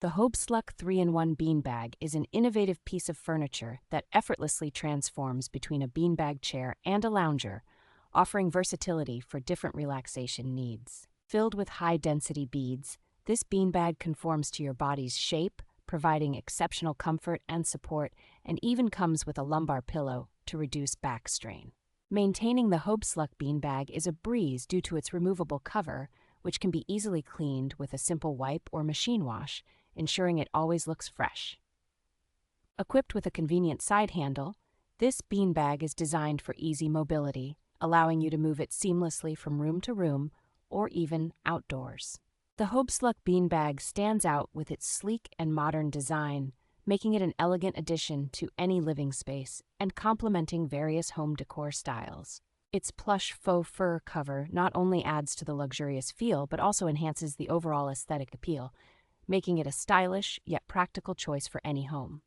The Hobestluk 3-in-1 beanbag is an innovative piece of furniture that effortlessly transforms between a beanbag chair and a lounger, offering versatility for different relaxation needs. Filled with high-density beads, this beanbag conforms to your body's shape, providing exceptional comfort and support, and even comes with a lumbar pillow to reduce back strain. Maintaining the Hobestluk beanbag is a breeze due to its removable cover, which can be easily cleaned with a simple wipe or machine wash, ensuring it always looks fresh. Equipped with a convenient side handle, this beanbag is designed for easy mobility, allowing you to move it seamlessly from room to room or even outdoors. The Hobestluk beanbag stands out with its sleek and modern design, making it an elegant addition to any living space and complementing various home decor styles. Its plush faux fur cover not only adds to the luxurious feel but also enhances the overall aesthetic appeal, making it a stylish yet practical choice for any home.